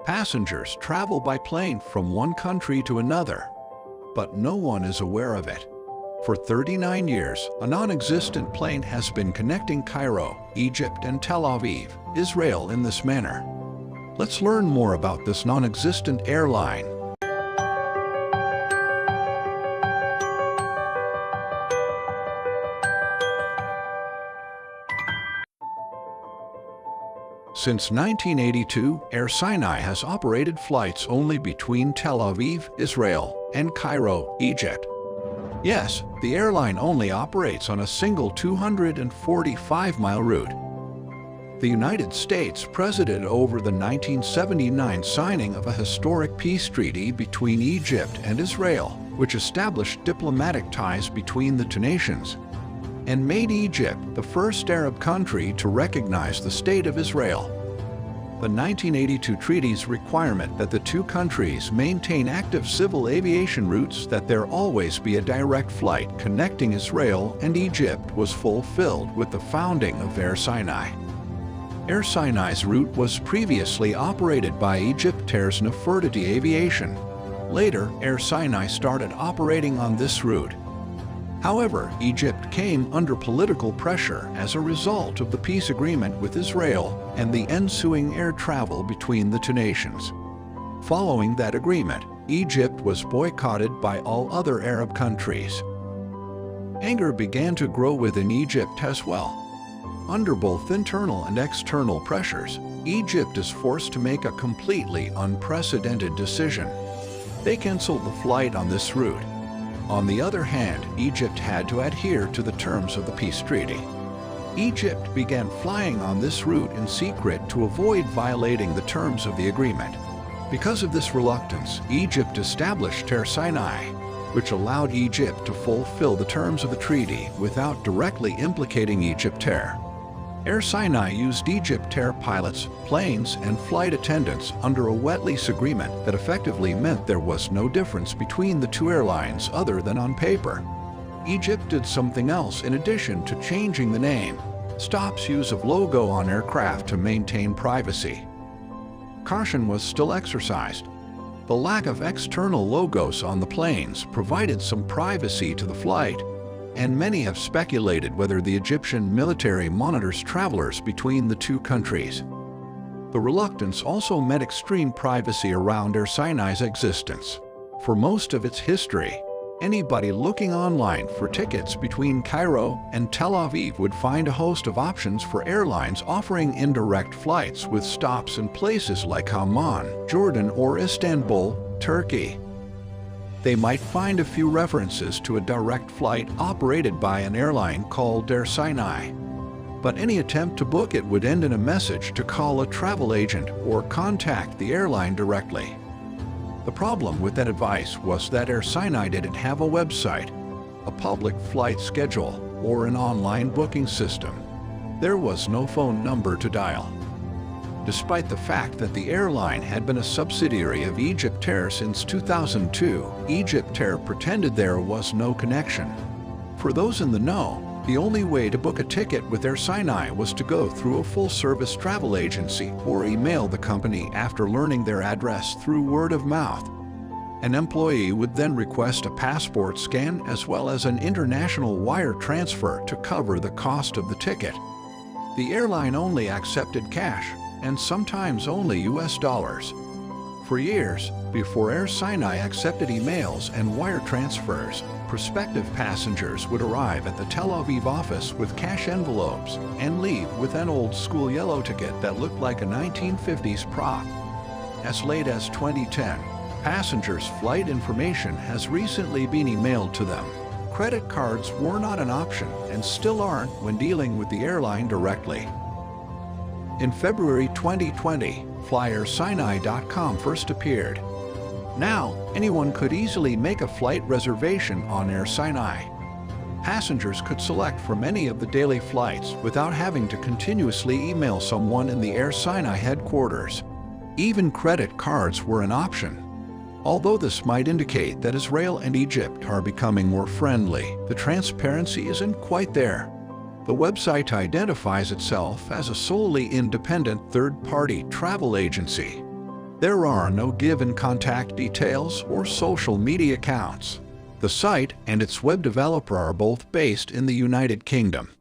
Passengers travel by plane from one country to another, but no one is aware of it. For 39 years, a non-existent plane has been connecting Cairo, Egypt, and Tel Aviv, Israel in this manner. Let's learn more about this non-existent airline. Since 1982, Air Sinai has operated flights only between Tel Aviv, Israel, and Cairo, Egypt. Yes, the airline only operates on a single 245-mile route. The United States presided over the 1979 signing of a historic peace treaty between Egypt and Israel, which established diplomatic ties between the two nations and made Egypt the first Arab country to recognize the State of Israel. The 1982 treaty's requirement that the two countries maintain active civil aviation routes, that there always be a direct flight connecting Israel and Egypt, was fulfilled with the founding of Air Sinai. Air Sinai's route was previously operated by Egyptair's Nefertiti Aviation. Later, Air Sinai started operating on this route. However, Egypt came under political pressure as a result of the peace agreement with Israel and the ensuing air travel between the two nations. Following that agreement, Egypt was boycotted by all other Arab countries. Anger began to grow within Egypt as well. Under both internal and external pressures, Egypt is forced to make a completely unprecedented decision. They canceled the flight on this route. On the other hand, Egypt had to adhere to the terms of the peace treaty. Egypt began flying on this route in secret to avoid violating the terms of the agreement. Because of this reluctance, Egypt established Air Sinai, which allowed Egypt to fulfill the terms of the treaty without directly implicating Egyptair. Air Sinai used Egyptair pilots, planes, and flight attendants under a wet lease agreement that effectively meant there was no difference between the two airlines other than on paper. Egypt did something else in addition to changing the name: stops use of logo on aircraft to maintain privacy. Caution was still exercised. The lack of external logos on the planes provided some privacy to the flight, and many have speculated whether the Egyptian military monitors travelers between the two countries. The reluctance also meant extreme privacy around Air Sinai's existence. For most of its history, anybody looking online for tickets between Cairo and Tel Aviv would find a host of options for airlines offering indirect flights with stops in places like Amman, Jordan, or Istanbul, Turkey. They might find a few references to a direct flight operated by an airline called Air Sinai. But any attempt to book it would end in a message to call a travel agent or contact the airline directly. The problem with that advice was that Air Sinai didn't have a website, a public flight schedule, or an online booking system. There was no phone number to dial. Despite the fact that the airline had been a subsidiary of Egyptair since 2002, Egyptair pretended there was no connection. For those in the know, the only way to book a ticket with Air Sinai was to go through a full-service travel agency or email the company after learning their address through word of mouth. An employee would then request a passport scan as well as an international wire transfer to cover the cost of the ticket. The airline only accepted cash, and sometimes only US dollars. For years, before Air Sinai accepted emails and wire transfers, prospective passengers would arrive at the Tel Aviv office with cash envelopes and leave with an old-school yellow ticket that looked like a 1950s prop. As late as 2010, passengers' flight information has recently been emailed to them. Credit cards were not an option and still aren't when dealing with the airline directly. In February 2020, FlyAirSinai.com first appeared. Now, anyone could easily make a flight reservation on Air Sinai. Passengers could select from any of the daily flights without having to continuously email someone in the Air Sinai headquarters. Even credit cards were an option. Although this might indicate that Israel and Egypt are becoming more friendly, the transparency isn't quite there. The website identifies itself as a solely independent third-party travel agency. There are no given contact details or social media accounts. The site and its web developer are both based in the United Kingdom.